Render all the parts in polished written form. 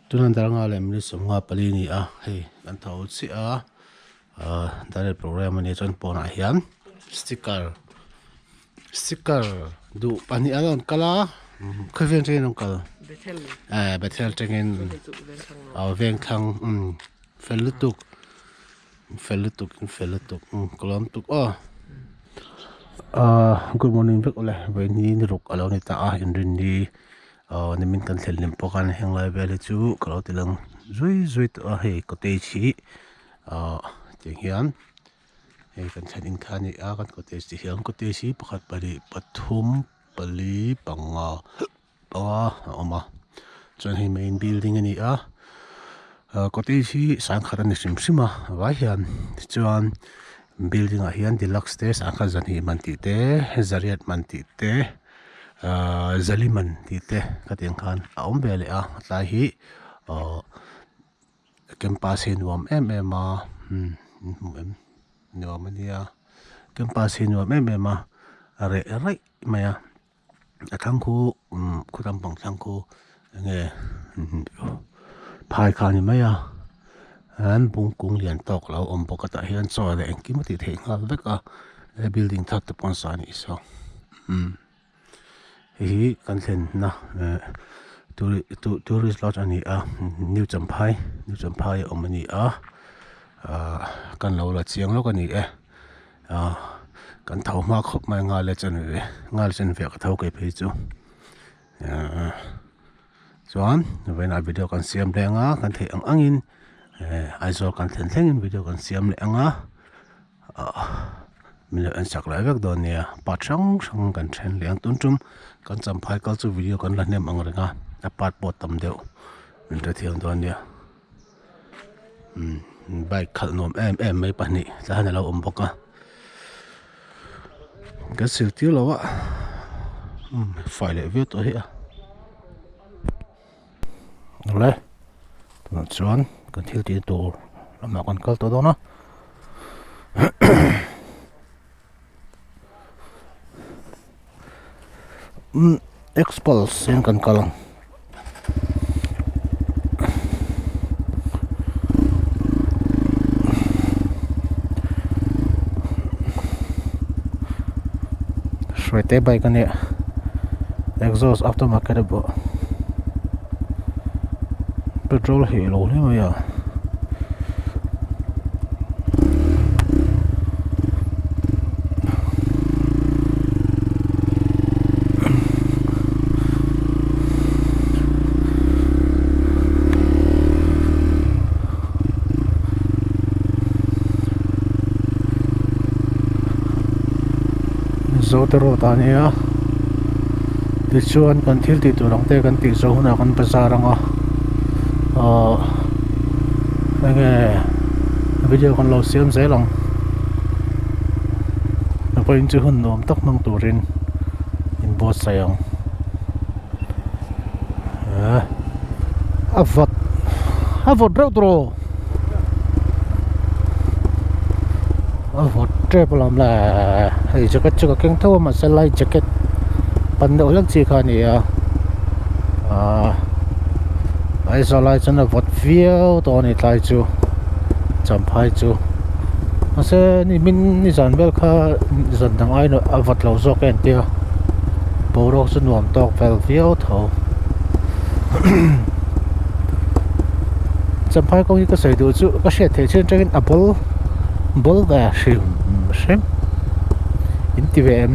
tunan daranga le mi songa pali ni a hei kan thau chi a direct program ani chon pona hian sticker du pani alon kala khaven train on kal betel tengin veng thang fellutuk kolom tuk good morning vek ole ve ni ruk alo ni ta a in ni nimin kan thel nim pokan heng lai vele chu kalo tilang zui to a hei ko te chi ting hian hei kan thanin khani a kan ko te chi hian ko te chi pakhat pali pathum pali panga oma chuan hei main building ani a ko te chi sang kharan ni simsima wa hian chuan building a hian deluxe te sang kha zan hi man ti te zariat man ti te zaliman ti te ka tiang khan a om bele a tlai hi campus hi nuam em a nuam ania campus hi nuam em a are maya a thang khu khutam pang thang khu nge phai khani maya an bung kung lian tok lo om bokata hian chaw le engkimati thei ngal veka building thak te pon sa ni so hi kan thlen na tourist lodge ani a new champhai omani a kan lo la chiang lo kan ni kan thau ma khop mai nga le chan ve ngal chen ve ka thau kai phei chu chuan when a video kan siam lenga kan thei angin aizo kan thlen video kan siam le anga mile an sak lai vek don nia pathang kan thlen leng tuntum kan champhai kal chu video kan la nem angrenga apat pot tam deu min ra thiang don nia bike khal nom em mai pani la na lo om boka ka sil ti lo wa file view to hi a le tuan chuan kan thil ti tur lama kan kal to dona expulse yan kan kalang shwete bike kan ya exhaust aftermarket bo petrol hi lo le ya zotero tania tichuan kan thil ti turang te kan ti zo na kan bazar anga nge video kan lo siam zelang na point chu hun nom tak mang turin in boss sayang avot dro avot trepalam la hei jacket chu ka keng tho ma salai jacket pan do lak chi kha ni ai salai chana vot viau to ni tlai chu champhai chu ase ni min ni zan bel kha zan dang ai no avot lo zo ken tia borok chu nuam tok vel viau tho champhai ko hi ka sai du chu ka she the chen tengin apple bol va shim in tvm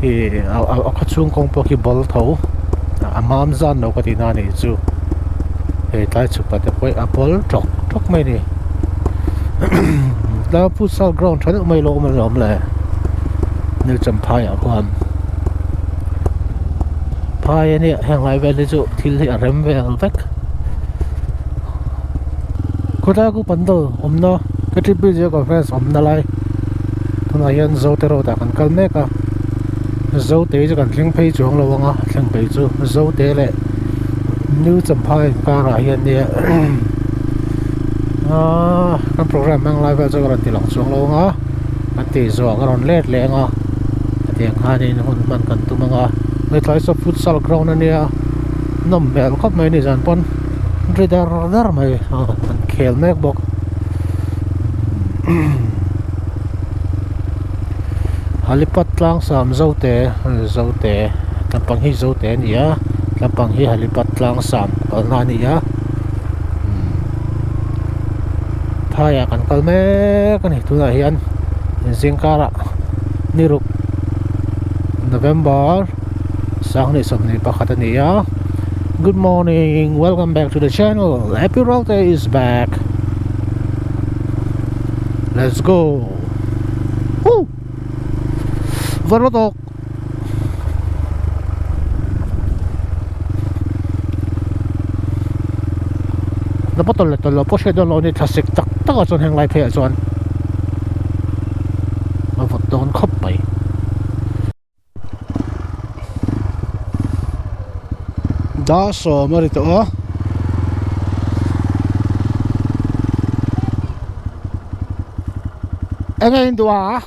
hi a khachung kong po ki bol tho amam zan no ka ti na ni chu hei tlai chu pa te poi apple tok mai ni la futsal ground thana mai lo ma lom le new champhai a kwan phai ani hang lai vel chu thil hi a rem vel vek khoda ku pando omna ka triple je conference omna lai thuna hian zotero ta kan kal me ka zote chu kan thleng phei chuang lo wanga thleng phei chu zote le new champhai ka ra hian ni kan program mang live chu kan ti lang chuang lo nga kan ti zo ka ron let le nga atiang ha ni hun man kan tu manga mai tlai so futsal ground ania nom mel khop mai ni zan pon dar mai an khel mek bok halipat tlang sam zote lampang hi zote nia lampang hi halipat tlang sam kalna nia thaya kan kalme kan hi tuna hian zingkara niruk November sang ni somni pakhat ania. Good morning, welcome back to the channel. Happy Route is back. Let's go. Woo! Varotok. Napatol na tolo po siya doon ni tasik tak tak ason hang life here ason. Mavot doon kapay. Da so marito ngayon dua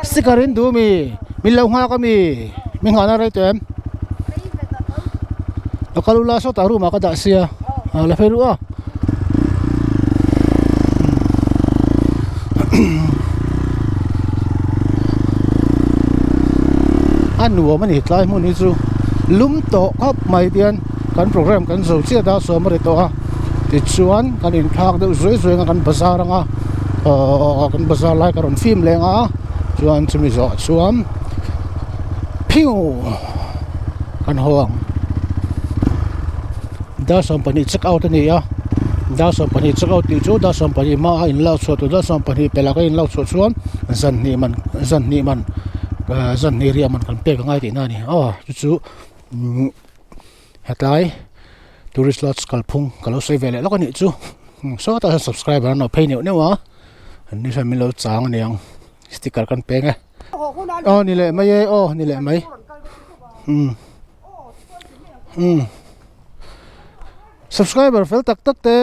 sikarin du mi milaw nga kami mi nga na rito nakalula so taru makada siya laferu anu man hitlay mo nisu lumto kap mai tian kan program kan zo chia da so marito ti chuan kan in thak de zoi nga kan bazar nga kan bazar lai karon film lenga chuan chumi zo chuan piu kan hoang da som pani check out ani da som pani check out ti chu da som pani ma in lao so to da som pani pela ka in lao so chuan zan ni man zan ni ria man kan pe ka ngai ti na ni chu hetlai tourist lots kalphung kalo sei vele lo kani chu so ta subscriber no pay ne wa ni sa mi lo chang niang sticker kan pe nge ni le mai ni le mai subscriber fel tak te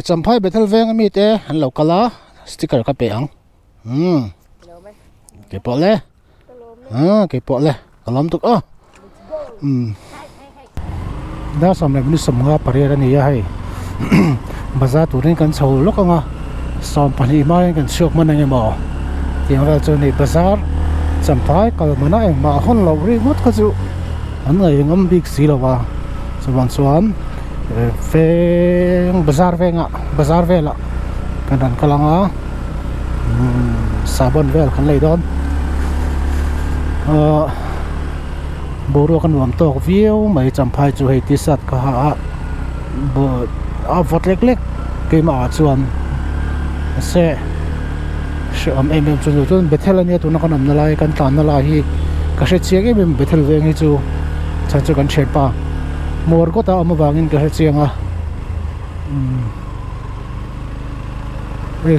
Champhai betel veng mi te an lo kala sticker ka pe ang ke po le kalam tuk da som le ni som nga pariera ni ya hai Bazar turin kan chho lok anga som pani mai kan syok man nge mo tiang vel chu ni Bazar Champhai kalmana eng ma hon lo ri ngot ka chu an ngai ngam big si lo wa chuan chuan feng Bazar vela kan dan kalanga sabon vel kan lei don boro kan wam tok view mai Champhai chu hei ti sat ka ha bo vot lek ke ma chuan se sham em chu betel ania tu na kan am na lai kan tan na la hi ka she chiang em betel veng hi chu cha chu kan chet pa mor ko ta am wangin ka he chianga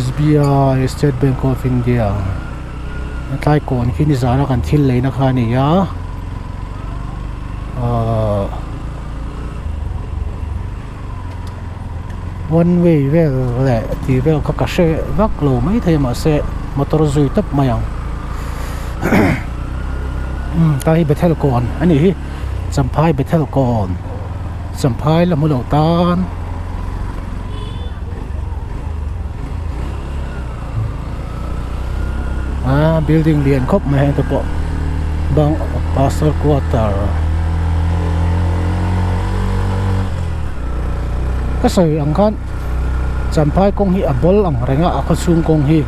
SBI State Bank of India atlai kon khini zara kan thil leina kha ni ya one way vel le ti vel ka she vak lo mai thai ma se motor zui tap mayang ta hi betel kon ani hi Champhai betel kon Champhai la mu lo tan building lian khop ma he to po bang pastor quarter ka sai ang khan Champhai kong hi abol ang renga akasung kong hi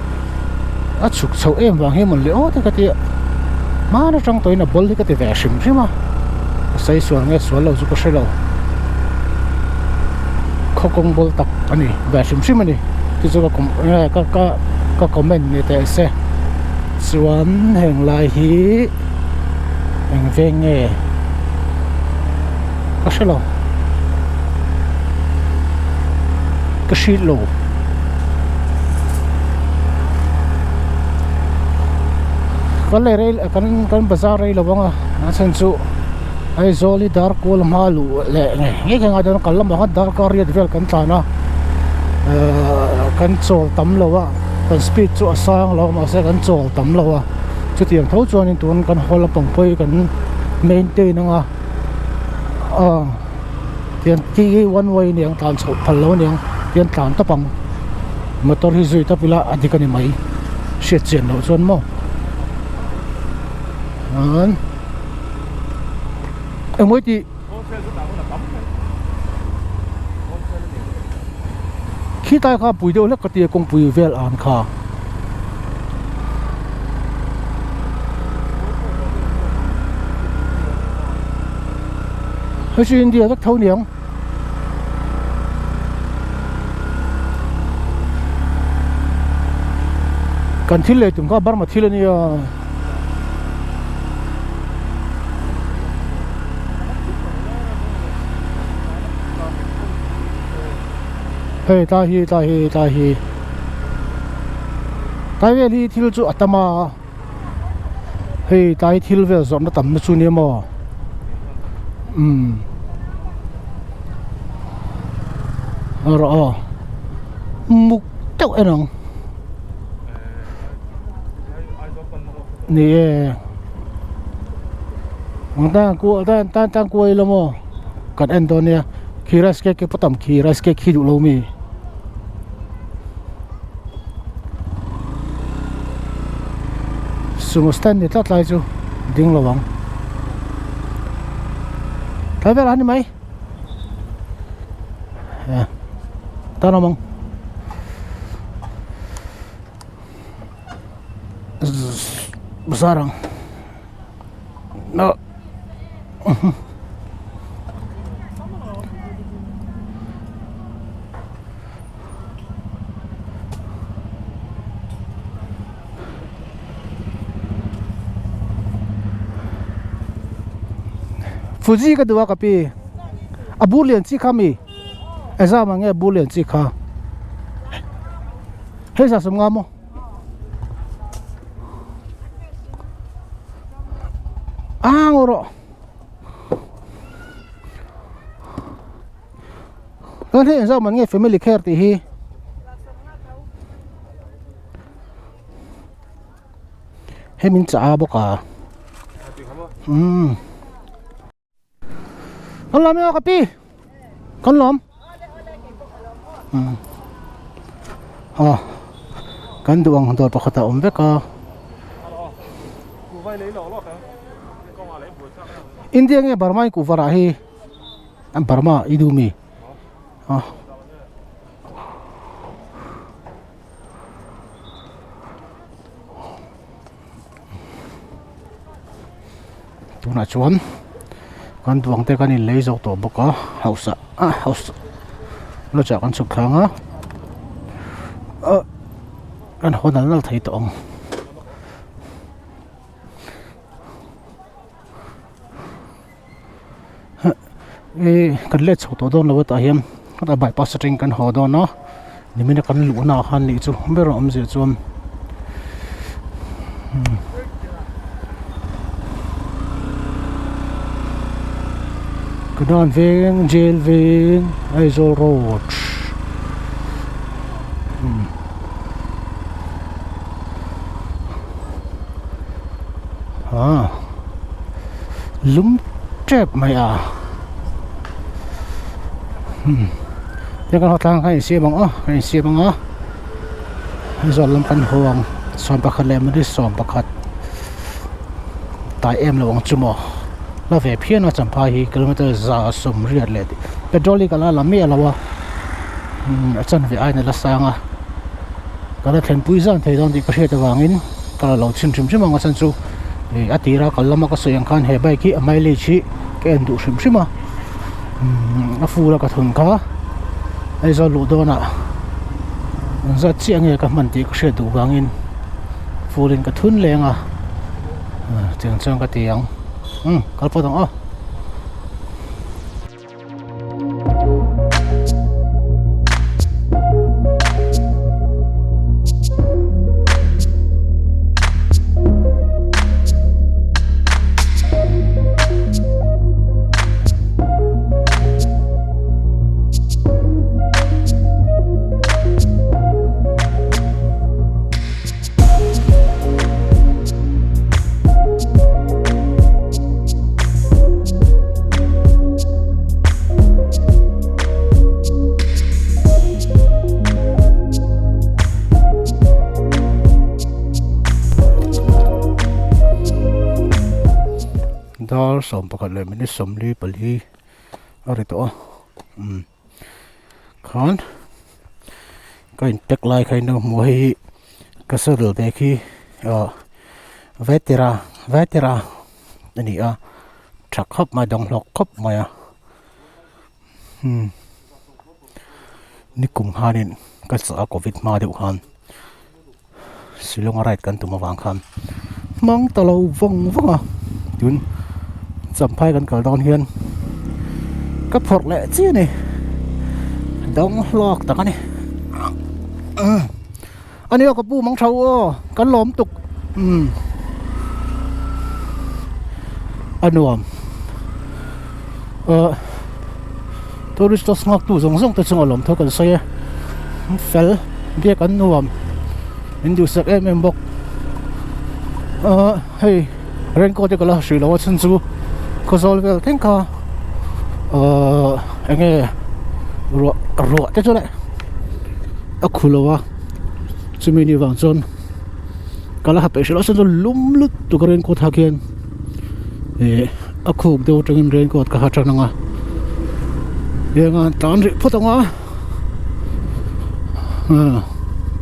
achuk chho em wang he mon le te ka ti ma na tang toina bol hi ka ti ve shim shima sai suan nge suan lo chu ka shelo khokong bol tak ani ve shim shim ani ti chu ka comment ni te se chuan heng lai hi eng ve nge ka shelo ka shilo kan le rail kan Bazar rail lawanga asan chu ai zoli dar kol malu le nge nga don kalam ba dar ka riat vel kan tana kan chol tam lawa kan speed chu asang law ma se kan chol tam lawa chu tiang tho chuan in tun kan hol pang poi kan maintain nga tiền ki one way niang tan chho phal lo niang tiền tan ta pang motor hi zui ta pila adikani mai shit chen lo chon mo an em mới thì khi tai kha pui do lek ka ti kong pui vel an kha hơi xuyên đi rất thấu niệm cần thiết lệ chúng ta bắt mà thiết lên đi hey ta hi ta về đi thiết chỗ atama hey ta thiết về dọn nó tầm nó chu niệm mà rõ mục đâu em không nè ta cua lắm mà còn anh đó nè khi ra cái bắt tầm khi ra cái khi đủ lâu mi sung stand thì tắt lại chứ đừng lo vắng thấy về anh đi mấy tao nào mong Bazar nó Fuji ka dua kapi abulian chi kami eza mange abulian chi kha hesa sumga mo angoro kan he eza mange family care ti hi he min cha boka con lom nhau copy con lom con duang đột vào khata beka India nghe Burma ku vara hi am Burma idumi tu na chuan kan duang te kan in lei zo to boka house lo cha kan chuk khanga kan honal nal thei to ong kan le chho to don lo ta hiam kan bypass ring kan ho do no nimina kan lu na han ni chu bero am je chuam Kedan veng jail veng Aizol Road lum trep mày à thế kan hotlang kai se bang Aizol lam kan huang som pakhat lem ri som pakhat tai em lo ang chumo la ve phian na Champhai hi kilometer za som riat le petrol kala lami alawa achan ve ai na la sanga kala thlen pui zan thei don di ka hret awangin kala lo chim anga chan chu atira kalama ka soyang khan he bai ki amai le chi ke endu chima a fula ka thun kha ai zo lu do na za chiang e ka man ti ka hret du wangin fulin ka thun lenga chang ka tiang kalpotong dar som pakhat le mini somli pali ari to khan kain tek lai khain no mo hi kasal te khi vetera ani a thak khop ma dong lok khop ma ya ni kum hanin ka sa covid ma deuh khan silong right kan tuma wang khan mang talo vong a tun Champhai kan kal don hian ka phor le chi ni dong lok ta kan ni anh ấy có pu mong trâu cắn lóm tục anh nuông tôi rất ngọc tu giống giống tôi chung lóm thôi cần say fel dia kan nuông mình du sắc em bọc hey ren ko te kala sri lawa chân chu có rồi về thiên ca anh ấy ruột thế chỗ này akulowa chumini wang chon kala ha peselo so lum lut tu karen ko thakian akhuk deu tangin ren ko ka hatanga yenga tan ri photanga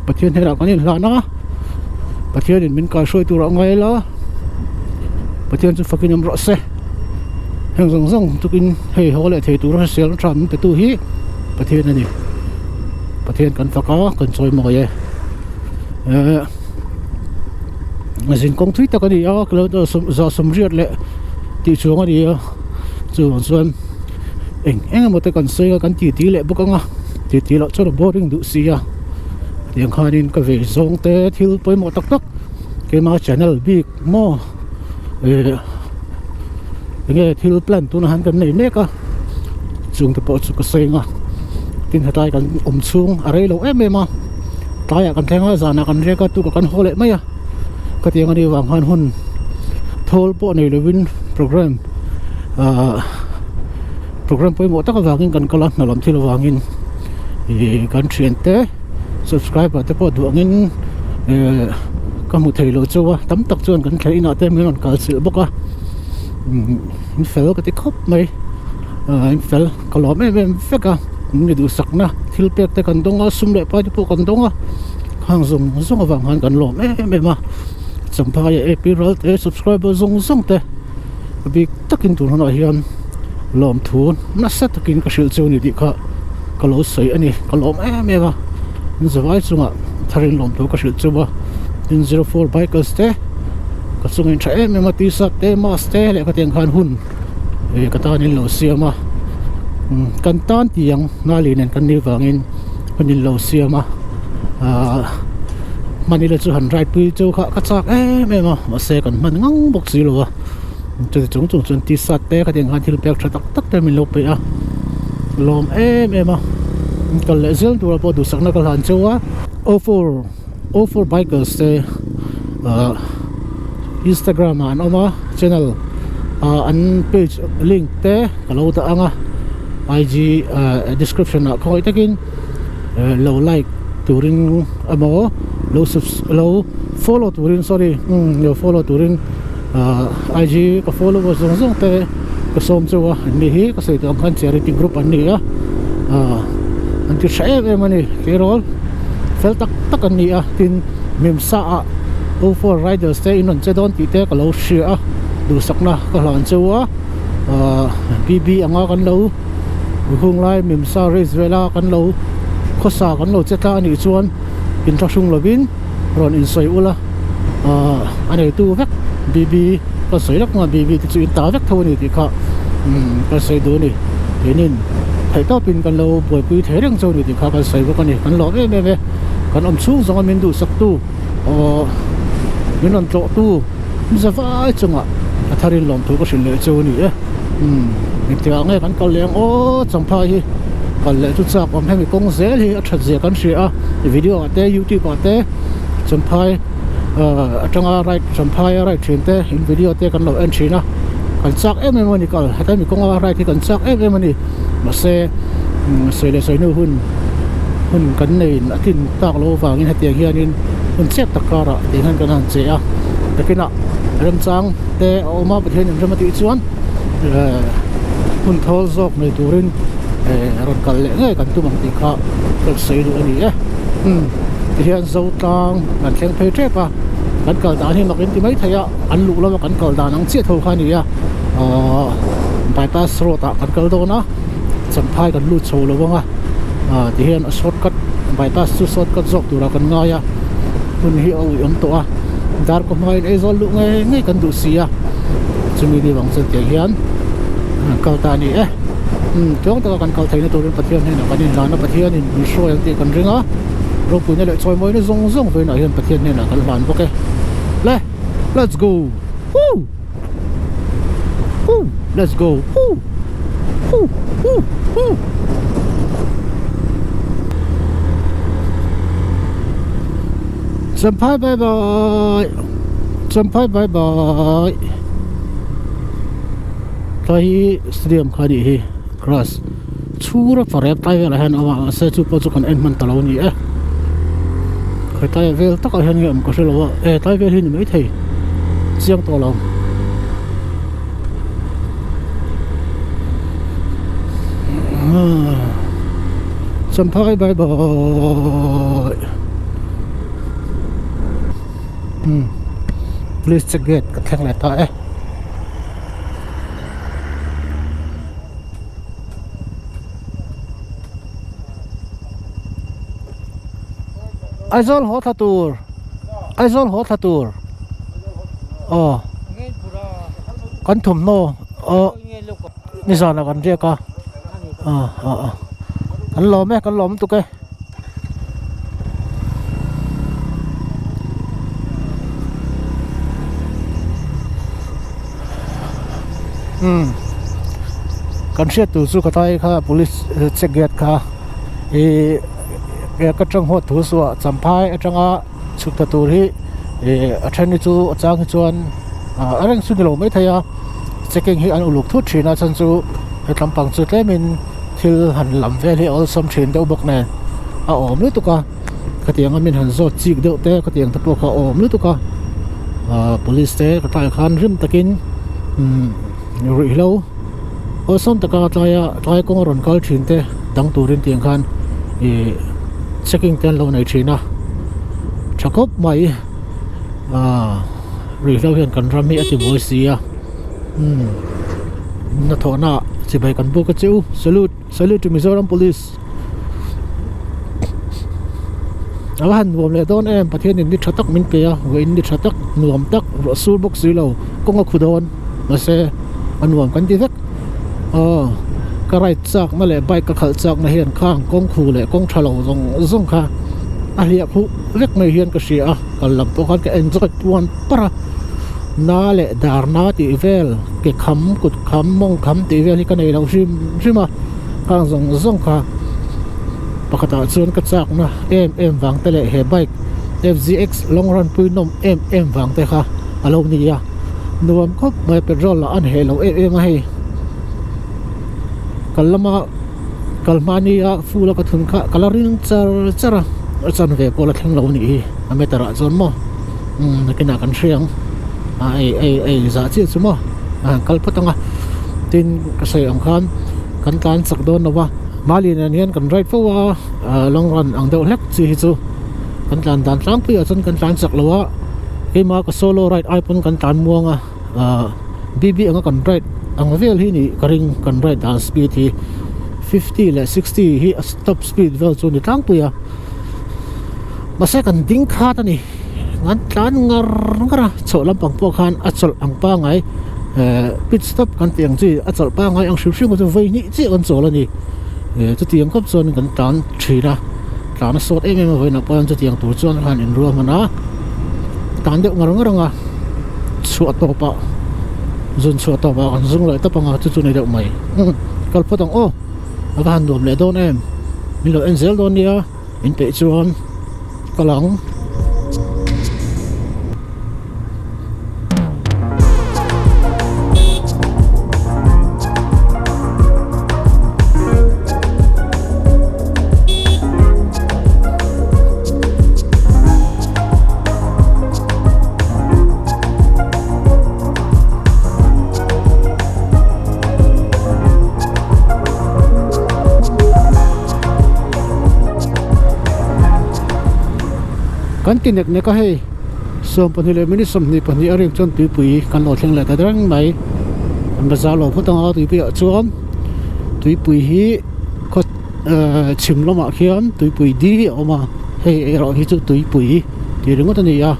pathian hera kanin lana pathian in min ka soi tu ra ngai la pathian chu fakin am ro se heng zong zong tukin hei hole thei tu ra sel tram pe tu hi pathian ani pathian kan faka kan choi mo ye ngazin kong thui ta kani a klo to za som riat le ti chuang ani a chuan eng mo te kan sei kan ti le bukanga ti lo choro boring du sia tiang khanin ka ve zong te thil poi mo tak ke ma channel big mo nge thil plan tu na han kan nei ne ka chung te po chu ka sei nga tin hatai kan chung arei lo em taya kan thenga zana kan reka tu kan hole maya ka tiang ani wang han hun thol po nei lewin program poi mo tak wangin kan kala nalam thil wangin kan thiente subscribe te po duangin ka mu thei lo chuwa tam tak chuan kan thlei na te min kal sil boka in fel ka ti khop mai in fel kalom em feka ni du sakna thil pek te kan donga sum le pa po kan donga khang zong wang han kan lom ma Champhai EP.4 te subscriber zong te big takin tu na hian lom thun na sa takin ka shil chu ni di kha kalo sei ani kalom ma Zuai chunga tharin lom tu ka shil chu ba in 04 bikers te ka chungin tha ma ti sa te mas te le ka tiang khan hun ka ta ni lo siama kan tan tiang na linen kan ni wangin panin lo siama manila chu han right pui chu kha ka chak ma se kan man ngang bok si lo wa chung ti sat te ka tiang han thil pek tha tak te min lo pe a lom ma kal le zel tu po du sakna kal han chu wa 04 bikers te Instagram an oma channel an page link te kalo ta anga IG description na khoi takin low like turin amo low follow turin low follow turin IG ka follow was zong te ka som chuwa ni hi ka sei tam khan charity group an ni a an ti shae mani kerol fel tak an ni a tin mem sa a 04 riders te inon che don ti te ka lo share du sakna ka hlan chuwa BB anga kan lo hung lai mim sa race vela kan lo khosa kan lo cheta ni chuan in thasung lovin ron in soi ula ane tu vek BB ka soi lak nga BB ti chu in ta vek thoni ti kha ka sei do ni tenin thai ta pin kan lo boi pui thereng chu ni ti kha ka sei ba kan ni kan lo me kan om chu zong min du sak tu min on tlo tu zawai chunga atharin lom thu ka shin le chu ni mi tia ngai kan kal leng Champhai hi kal le chu chak om hemi kong zel hi athat je kan ria video ate YouTube ate Champhai atanga right Champhai right thin te in video te kan lo en thina kan chak em ni kal hata mi kong right hi kan chak em ni ma se le soi nu hun kan nei atin tak lo wangin hatia hianin hun chep takara tingan kan han che a takina rem chang te oma pathian in ramati chuan hun thol zok nei turin ron kal le ngai kan tumang ti kha kal sei du ani hian zo tang kan thleng phei tre pa kan kal dan hi makin ti mai thaya an lu lo kan kal dan ang che tho kha ni ya bypass road ta kan kal do na Champhai kan lu chho lo wanga ti hian a shortcut bypass chu shortcut zok tu ra kan nga ya hun hi au yom to a dar ko mai e zol lu ngai kan du sia chumi di bang chen te hian kal ta ni chong ta kan kal thaina turin pathian ni na kan in lana pathian in mi sho yang te kan ringa ro pu ne le choi moi ne zong ve na hian pathian ni na kan lan boke le let's go woo let's go Champhai bye bye Champhai bye bye Kai stadium khadi hi cross chura farep tai vela han awa se chu po chu kan en man talo ni khai tai vel tak a han ngam ko se lo tai vel hi ni mai thei chiang to lo Champhai bye bye please check it ka thang la ta Aizol hot hatur kan thum no ni zana kan ria ka kan lom tu ke kan sia tu su ka tai kha police check gate kha ka trang hot thu so Champhai atanga chukta tur hi athani chu achang chuan arang su lo mai thaya checking hi an uluk thu thina chan chu tlampang chu tlemin thil han lam vel hi all some thin deuh bok ne a om lu tuka khatiang amin han zo chik deuh te khatiang ta po kha om lu tuka police te ka tai khan rim takin ri lo osom taka tlai kong ron kal thin te dang turin tiang khan checking ten lo nei thina thakop mai ri lo hian kan rami ati boy sia na thona chi bai kan bu ka chu salute to Mizoram police awan wom le don em pathian in ni thatak min pe ya wein ni thatak nuam tak sur bok silo konga khudon ma se anuam kan ti vek ka right chak na le bike ka khal chak na hian khang kong khu le kong thalo zong kha a hlia khu vek mai hian ka sia kal lam to khan ka enjoy tuan para na le dar na ti vel ke kham kut kham mong kham ti vel hi ka nei lo rim khang zong kha pakata chuan ka chak na em wang te le he bike FZX long run pui nom em wang te kha alo ni ya nuam khop mai petrol la an he lo em hai kalmania fula ka thun kha kalarin chara chan ve ko la theng lo ni ametara zon mo nakina kan hriang ai za chi chumo kal patanga tin ka sei ang khan kan tlan sak don nawa malin an hian kan right forwa long run ang deuh hlek chi hi chu kan tlan dan tlang pi a chon kan tlan sak lawa keima ka solo right iphone kan tlan muanga bb anga kan right ang vel hi ni karing kan right down speed hi 50 le 60 hi stop speed vel chu ni tlang puya mase kan ding kha ta ni ngan tlan ngara cholam pang po khan achol ang pa ngai pit stop kan tiang chi achol pa ngai ang shrim ko voi ni chi on chol ani chu tiang khop chon kan tan thina tan sot em voi na pon chu tiang tur chon han in ro mana tan de ngara chu to pa zun chu to ba kan zung lai ta panga chu nei deuh mai kal phatang avan dom le don em mi lo enzel don nia in pe chuan kalang kan tin nek ne ka hei som pani le mini som ni pani aring chon tui pui kan lo thleng le ta drang mai an bazar lo phutanga tui pi chuan tui pui hi kho chim loma khian tui pui di oma hei ro hi chu tui pui ti ringot ani ya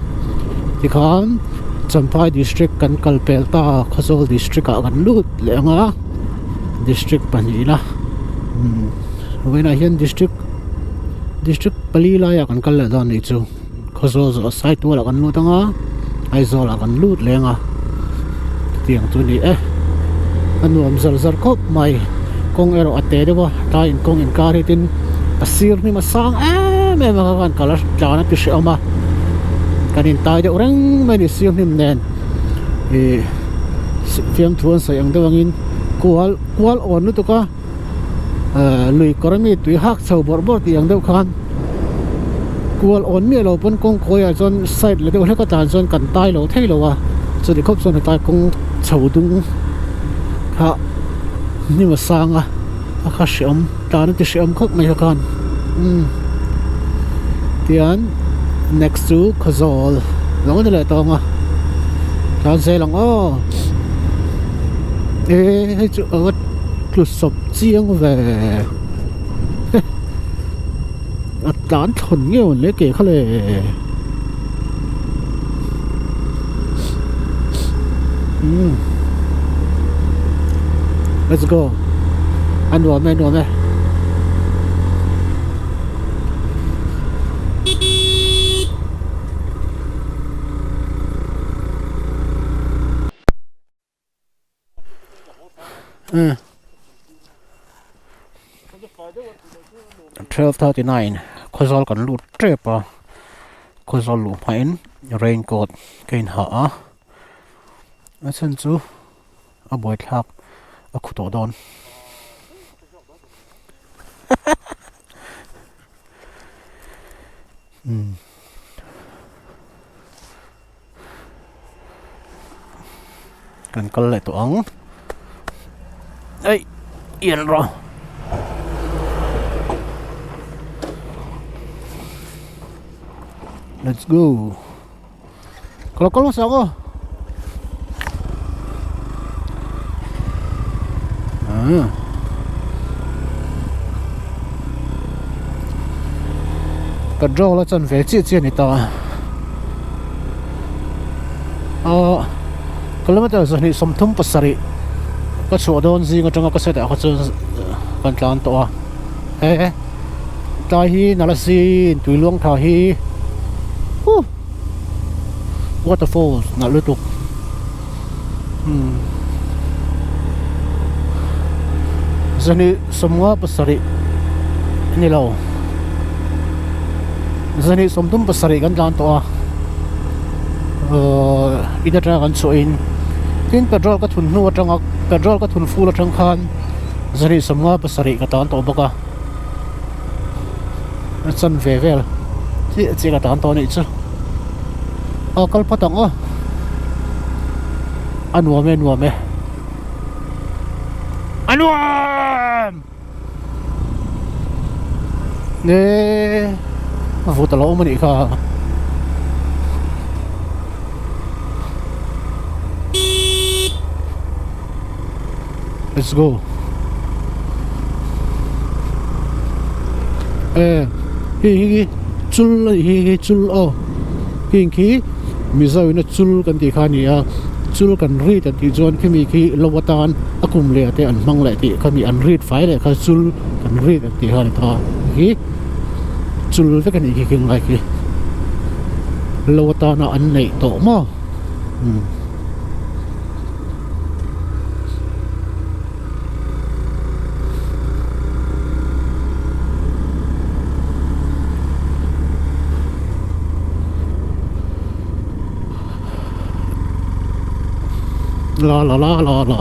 ti khan Champhai district kan kalpelta khazol district a kan lut lenga district pani la wena hian district palila ya kan kal la dan ni chu khazol zo site wala kan lutanga aizol a kan lut lenga tiang tu ni anuam zal zar khop mai kong ero ate dewa ta in kong in kar hitin pasir ni masang me ma kan kalar jana ti shama kanin tai de orang mani siam nim nen fiam thuan sayang dawangin kwal on nu to ka lui korami tui hak chau bor ti ang deuh khan kwal on mi lo pon kong khoya chon side le deuh ka tan chon kan tai lo thei lo wa chu di khop chon tai kong chau dung ha ni ma sanga kha sham tan ti sham khop mai khan tian next to khazol long de la tonga tan se long hei chu plus sop chiang về tán thuần nhiều lấy kể khá lệ let's go ăn đùa mẹ 12:39 khozol kan lut trepa khozol lu phain raincoat kain ha a chan chu a boi thak a khuto don kan kal le to ang ai yên rồi let's go kalau sao cơ cái rau là chân về chia này ta kalau macam tu ni somthum pasari có chỗ đón gì có trong có sẽ đại có chỗ quan trọng to tai hi nala si tui luang tha hi waterfalls na lutuk zani semua pasari ni lo zani somtum pasari kan dan to ina tra kan so in tin petrol ka thun nu atanga petrol ka thun full atang khan zari samwa pasari ka tan to boka chan ve vel chi ka tan to ni chu kal patang anuam ne vutalo mani ka let's go hi chul hi mizau na chul kan ti khani chul kan ri ta ti zon khimi khi lowatan akum le te an mang le ti khami an rit fai le kha chul kan ri ta ti han tha hi chul ve kan ki king lai ki lowatan an nei to mo la la la la la